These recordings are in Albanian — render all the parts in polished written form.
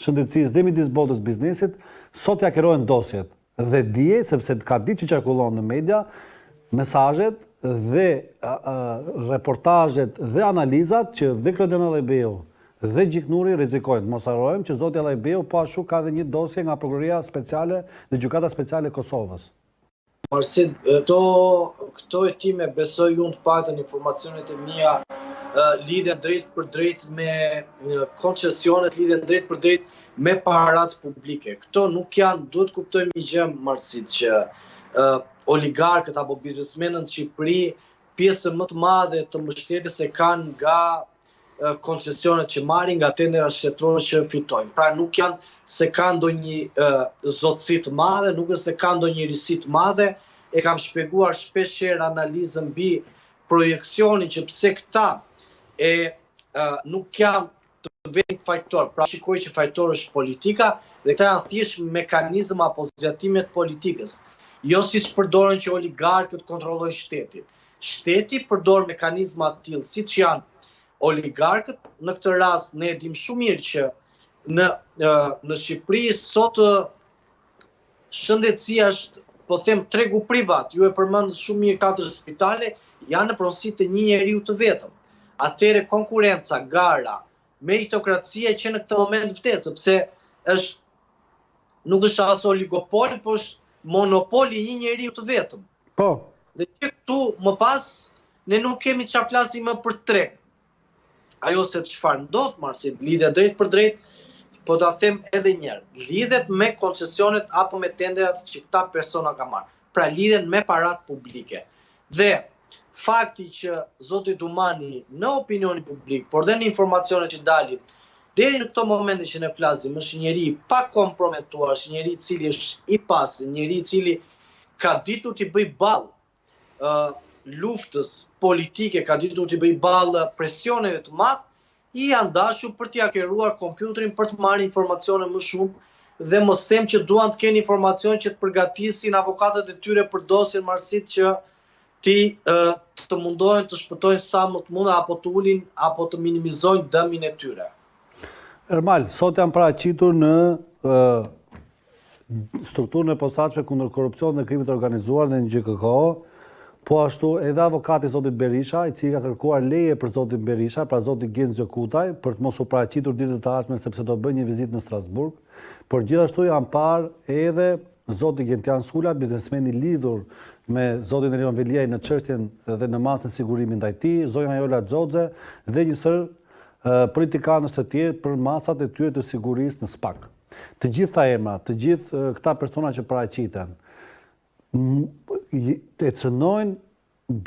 shëndetësisë dhe midis botës biznesit, sot ja kerojnë dosjet. Dhe dije, sepse ka ditë që qarkullon në media, mesazhet dhe reportazhet dhe analizat që dhe Klodiana Llojbeu dhe Gjiknuri rrezikojnë. Mos harrojmë që zoti Llojbeu po ashtu ka dhe një dosje nga Prokuroria Speciale dhe Gjykata Speciale e Kosovës. Marsit, këto e time besoj unë të paktën informacionet e mia lidhen drejt për drejt me koncesionet, lidhen drejt për drejt me parat publike. Këto nuk janë, duhet kuptojmë një gjë, Marsit, që oligarkët apo biznesmenët në Shqipëri pjesën më të madhe të mbështetjes e kanë nga koncesionet që marrin, nga tendera shtetërore që fitojnë. Pra nuk janë se kanë ndonjë zotësi të madhe, nuk është se kanë ndonjë risi të madhe. E kam shpjeguar shpeshherë analizën mbi projeksionin që pse këta nuk janë të vetë fajtor. Pra shikoj që fajtor është politika dhe këta janë thjesht mekanizma apo zgjatimet politikës. Jo siç përdoren që oligarkët kontrollojnë shtetin. Shteti përdor mekanizma të tillë siç janë oligarkët. Në këtë rast ne e dim shumë mirë që në Shqipëri sot shëndetësia është, po them, tregu privat. Ju e përmendët shumë mirë 4 spitale janë në pronësi të një njeriu të vetëm. Atëre konkurenca, gara, meritokracia që në këtë moment vdes, sepse nuk është as oligopol, po është monopoli një njeriu të vetëm. Po. Dhe që këtu më pas ne nuk kemi çfarë flasim më për treg. Ajo se çfarë ndodh, Marsit, lidhet drejt për drejt, po ta them edhe një herë, lidhet me koncesionet apo me tenderat që këta persona ka marrë. Pra lidhen me parat publike. Dhe fakti që zoti Dumani në opinionin publik, por dhe në informacionet që dalin, deri në këto momente që ne flasim, është njeri i pa komprometuar, është njeri i cili është i pastër, njeri i cili ka ditur t'i bëj ballë luftës politike, ka ditur t'i bëj ballë presioneve të madh, i janë dashur për t'i hakeruar kompjuterin për të marrë informacione më shumë dhe mos them që duan të kenë informacion që të përgatisin avokatët e tyre për dosjen, Marsit, që të mundohen të shpëtojnë sa më të mundë apo të ulin apo të minimizojnë dëmin e tyre. Ermal, sot janë paraqitur në strukturën e posaçme kundër korrupsionit dhe krimit të organizuar dhe në GKK, po ashtu edhe avokati zotit Berisha, i cili ka kërkuar leje për zotin Berisha, pra zotin Genxho Kutaj, për të mos u paraqitur ditët e ardhshme sepse do bëjë një vizitë në Strasburg, por gjithashtu janë parë edhe zoti Gentian Sula, biznesmeni lidhur me zotin Erion Veliaj në çështjen dhe në masën sigurimin ndaj tij, zonja Jola Xhoxhe dhe një sër politikanës të tjerë për masat e tyre të sigurisë në SPAK. Të gjitha emrat, të gjithë këta persona që paraqiten, e cënojnë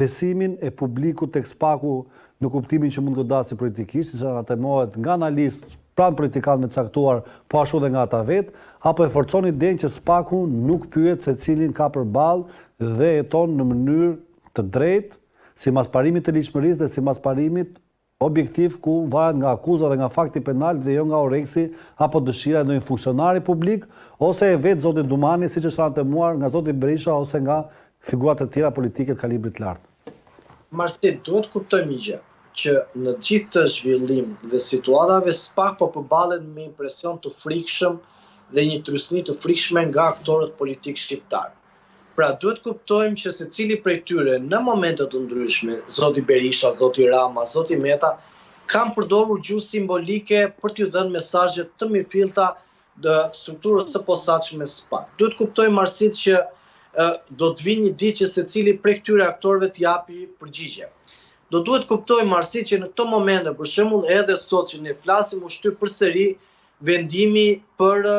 besimin e publikut tek SPAK-u në kuptimin që mund godasi politikisht, që atemohet nga analistë pranë politikanëve të caktuar, po ashtu dhe nga ata vetë, apo e forcon idenë që SPAK-u nuk pyet se cilin ka përballë dhe jeton në mënyrë të drejtë, sipas parimit të ligjshmërisë dhe sipas parimit objektiv ku varet nga akuza dhe nga fakti penal dhe jo nga oreksi apo dëshira e ndonjë funksionari publik ose e vetë zoti Dumani, siç është antemuar nga zoti Berisha ose nga figura të tjera politike të kalibrit lartë. Marsit, duhet kuptojmë një gjë, që në gjithë të zhvillim dhe situatave SPAK po përballet me impresion të frikshëm dhe një trysni të frikshme nga aktorët politikë shqiptarë. Pra duhet kuptojmë që secili prej tyre në momente të ndryshme, zoti Berisha, zoti Rama, zoti Meta, kanë përdorur gjuhë simbolike për t'ju dhënë mesazhe të mirëfillta strukturës së posaçme SPAK. Duhet kuptojmë, Marsit, që do të vinë një ditë që secili prej këtyre aktorëve të japi përgjigje. Duhet kuptojmë, Marsit, që në këto momente, për shembull edhe sot që ne flasim, u shtyp përsëri vendimi për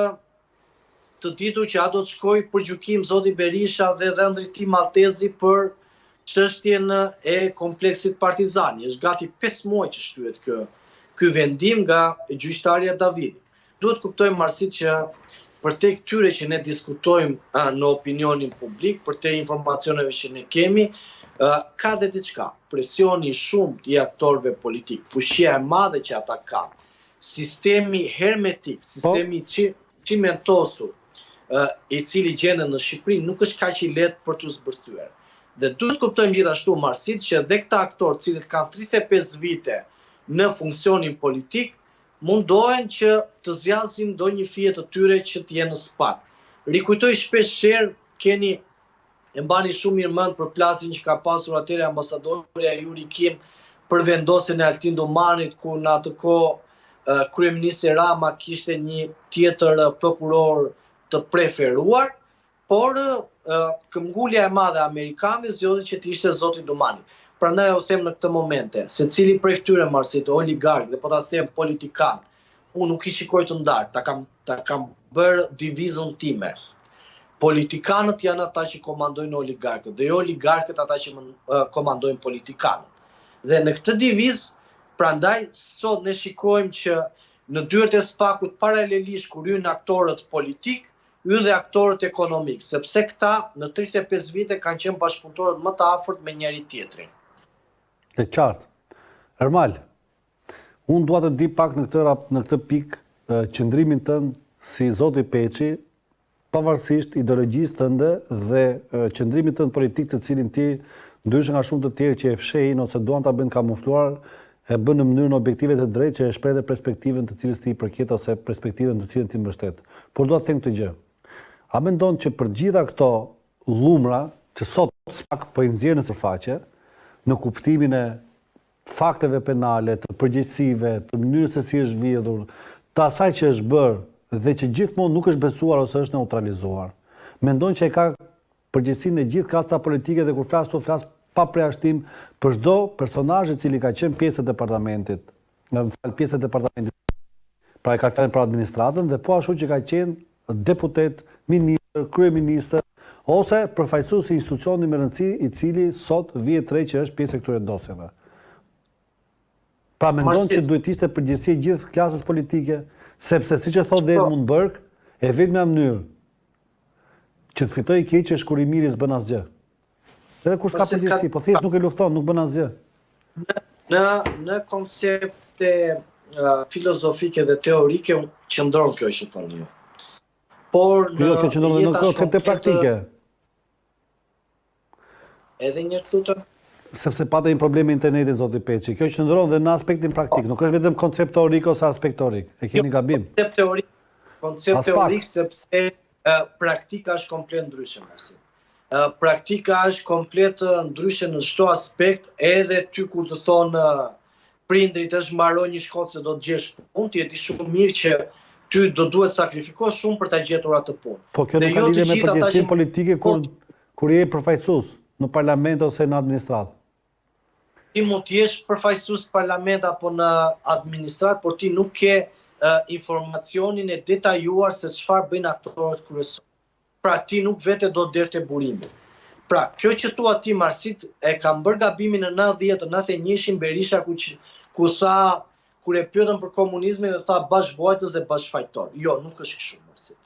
të ditur që a do të shkojë për gjykim zoti Berisha dhe Ëndriti Maltezi për çështjen e kompleksit Partizani. Është gati 5 muaj që shtyhet ky vendim nga gjyqtarja Davidi. Duhet kuptojmë, Marsit, që për te këtyre që ne diskutojmë në opinionin publik, për te informacioneve që ne kemi, ka dhe diçka. Presioni shumë i aktorëve politik, fuqia e madhe që ata kanë, sistemi hermetik, sistemi cimentosur, i cili gjendet në Shqipëri nuk është kaq i lehtë për t'u zbërthyer. Dhe duhet kuptojmë gjithashtu, Marsit, që dhe këta aktorë, cilët kanë 35 vite në funksionin politik, mundohen që të zgjasin ndonjë fije të tyre që të jenë në SPAK. Rikujtoj shpesh keni e mbani shumë mirë mend për plasjen që ka pasur atëherë ambasadorja Yuri Kim për vendosjen e Altin Domanit, ku në atë kohë kryeministri Rama kishte një tjetër prokuror të preferuar, por këmbgulja e madhe e amerikanëve zgjodhi që të ishte zoti Domani. Prandaj u them në këtë momente, secili prej këtyre marrësit oligark dhe po ta them politikan, unë nuk I shikoj të ndarë, ta kam bërë divizën time. Politikanët janë ata që komandojnë oligarkët, dhe jo oligarkët ata që komandojnë politikanët. Dhe në këtë divizë, prandaj sot ne shikojmë që në dyert e SPAK-ut paralelisht kur hyn aktorët politik, hyn dhe aktorët ekonomik, sepse këta në 35 vite kanë qenë bashkëpunëtorët më të afërt me njëri tjetrin. E qartë. Ermal, unë dua të di pak në këtë pikë qëndrimin tënd si zoti Peçi, pavarësisht ideologjisë tënde dhe qëndrimit tënd politik të cilin ti, ndryshe nga shumë të tjerë që e fshehin ose duan ta bëjnë kamufluar, e bën në mënyrën objektive të drejtë që e shpreh dhe perspektivën të cilës ti I përket ose perspektivën të cilën ti mbështet. Por dua të them këtë gjë. A mendon që për gjitha këto llumra që sot SPAK po I nxjerrën në sipërfaqe, në kuptimin e fakteve penale, të përgjegjësive, të mënyrës se si është vjedhur, të asaj që është bërë dhe që gjithmonë nuk është besuar ose është neutralizuar. Mendon që e ka përgjegjësinë e gjithë kasta politike dhe kur flas pa përjashtim për çdo personazh I cili ka qenë pjesë e departamentit, pjesë e departamentit. Pra e ka fjalën për administratën dhe po ashtu që ka qenë deputet, ministër, kryeministër ose përfaqësues I institucioni me rëndësi I cili sot vihet re që është pjesë e këtyre dosjeve. Pra mendon që duhet ishte përgjegjësi e gjithë klasës politike, sepse siç e thotë Edmund Burke, e vetmja mënyrë që të fitoj keq është kur I miri s'bën asgjë. Edhe kur s'ka përgjegjësi, po thjesht nuk e lufton, nuk bën asgjë. Në koncepte filozofike dhe teorike qëndron kjo që thoni ju. Por Jo, kjo qëndron në koncepte praktike. Edhe një lutem. Sepse patë një probleme internetit, zoti Peçi. Kjo qëndron dhe në aspektin praktik, nuk është vetëm koncept teorik ose aspekt teorik. E keni gabim. Koncept teorik sepse praktika është komplet ndryshe. Praktika është komplet ndryshe në çdo aspekt, edhe ty kur të thonë prindrit është mbaroj një shkollë se do të gjesh punë, ti e di shumë mirë që ty do duhet sakrifikosh shumë për ta gjetur atë punë. Po kjo nuk ka lidhje me përgjegjësinë politike kur je përfaqësues në parlament ose në administratë. Ti mund të jesh përfaqësues parlament apo në administratë, por ti nuk ke informacionin e detajuar se çfarë bëjnë aktorët kryesorë. Pra ti nuk vete do të derte burimin. Pra, kjo që thua ti Marsit e kam bërë gabimin në 90-91 Berisha ku tha kur e pyetën për komunizmin dhe tha bashkëvuajtës dhe bashkëfajtor. Jo, nuk është kështu Marsit.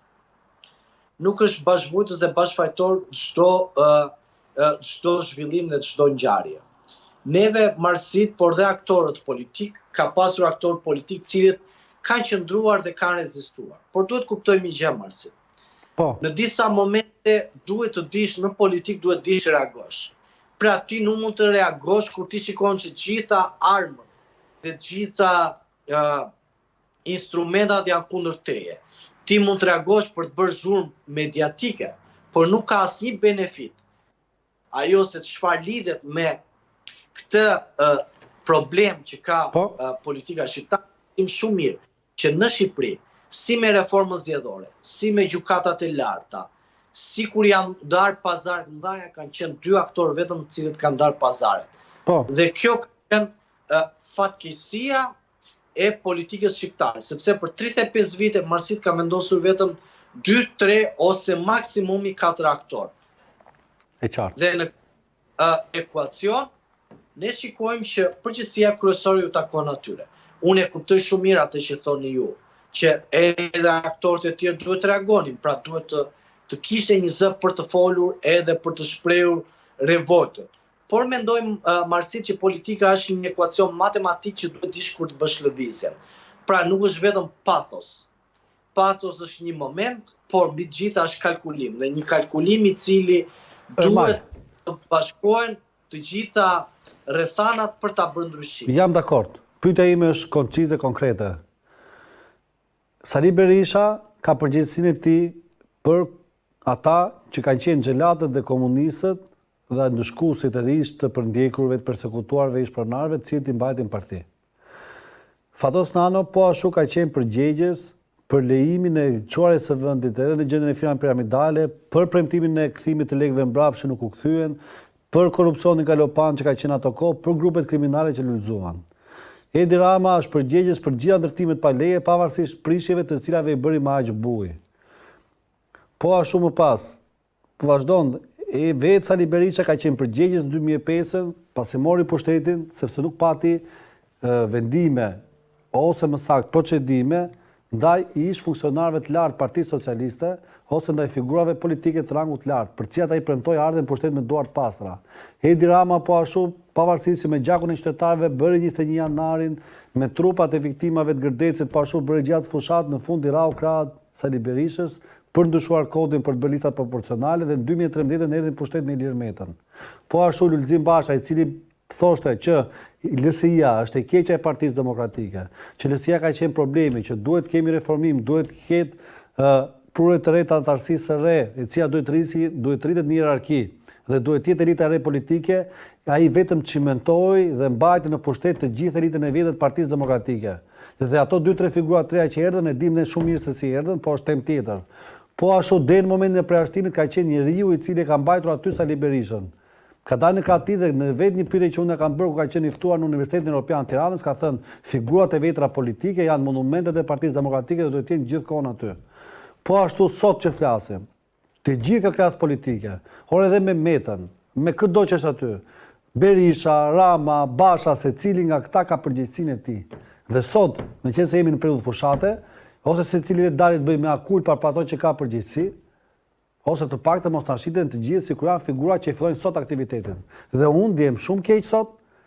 Nuk është bashkëvuajtës dhe bashkëfajtor çdo zhvillim dhe çdo ngjarje. Neve Marsit, por dhe aktorët politik, ka pasur aktorë politik cilët kanë qëndruar dhe kanë rezistuar. Por duhet kuptojmë një gjë Marsit. Po. Në disa momente duhet të dish në politik duhet të dish reagosh. Pra ti nuk mund të reagosh kur ti shikon që gjitha armët dhe gjitha instrumentat janë kundër teje. Ti mund të reagosh për të bërë zhurmë mediatike, por nuk ka asnjë benefit. Ajo se çfarë lidhet me këtë problem që ka politika shqiptare, tim shumë mirë që në Shqipëri si me reformën zgjedhore, si me gjykatat e larta, si kur janë ndarë pazaret mëdha, kanë qenë dy aktorë vetëm të cilët kanë ndarë pazaret. Dhe kjo ka qenë fatkeqësia e politikës shqiptare, sepse për 35 vite Marsit ka vendosur vetëm 2, 3 ose maksimumi 4 aktorë. E qartë. Dhe në ekuacion ne shikojmë që përgjithësia kryesore ju takon atyre. Unë e kuptoj shumë mirë atë që thoni ju, që edhe aktorët e tjerë duhet të reagonin, pra duhet të kishte një zë për të folur edhe për të shprehur revoltën. Por mendojmë Marsit që politika është një ekuacion matematik që duhet dish kur të bësh lëvizjen. Pra nuk është vetëm pathos. Pathos është një moment, por mbi të gjitha është kalkulim, dhe një kalkulim I cili duhet të bashkohen të gjitha rrethanat për ta bërë ndryshim. Jam dakord. Pyetja ime është koncize, konkrete. Sali Berisha ka përgjegjësinë e tij për ata që kanë qenë xhelatët dhe komunistët dhe ndëshkuesit edhe ish të përndjekurve, të persekutuarve, ish pronarëve, të cilët i mbajtin parti. Fatos Nano po ashtu ka qenë përgjegjës për lejimin e çuarjes së vendit edhe në gjendjen e firmave piramidale, për premtimin e kthimit të lekëve mbrapa që nuk u kthyen, për korrupsionin galopan që ka qenë ato kohë, për grupet kriminale që lulëzuan. Edi Rama është përgjegjës për gjitha ndërtimet pa leje, pavarësisht prishjeve të cilave i bëri me aq buj. Po ashtu më pas, vazhdon, vetë Sali Berisha ka qenë përgjegjës në 2005, pasi mori pushtetin, sepse nuk pati vendime, ose më saktë procedime, ndaj ish funksionarëve të lartë Partisë Socialiste, ose ndaj figurave politike të rangut lartë, për cilat ai premtoi ardhen pushtet me duart pastra. Edi Rama po ashtu, pavarësisht se me gjakun e qytetarëve bëri 21 janarin, me trupat e viktimave të Gërdecit, po ashtu bëri gjatë fushat, në fund i rau krahët Sali Berishës, për ndryshuar kodin për të bërë listat proporcionale dhe në 2013 erdhi në pushtet me Ilir Metën. Po ashtu Lulzim Basha, i cili thoshte që LSI-ja është e keqja e Partisë Demokratike, që LSI-ja ka qenë problemi, që duhet kemi reformim, duhet ketë prurë të re të antarësisë së re, e cila duhet rritet në hierarki dhe duhet jetë elita e re politike, ai vetëm çimentoi dhe mbajti në pushtet të gjithë elitën e vjetër të Partisë Demokratike. Dhe ato 2-3 figura të reja që erdhën e dim ne shumë mirë se si erdhën, po është temë tjetër. Po ashtu deri në momentin e përjashtimit ka qenë njeriu i cili ka mbajtur aty Sali Berishën. Ka dalë në krati dhe në vetë një pyetje që unë kam bërë ku ka qenë i ftuar në Universitetin Evropian të Tiranës, ka thënë figurat e vetra politike janë monumentet e Partisë Demokratike dhe duhet të jenë gjithkohon aty. Po ashtu sot që flasim, të gjithë klasë politike, or edhe me Metën, me çdo që është aty, Berisha, Rama, Basha, secili nga këta ka përgjegjësinë e tij. Dhe sot, meqense jemi në periudhë fushate, ose secili le dalë të bëjë me akul për ato që ka përgjegjësi, ose të paktën mos ta shiten të gjithë sikur janë figura që e fillojnë sot aktivitetin. Dhe unë ndjem shumë keq sot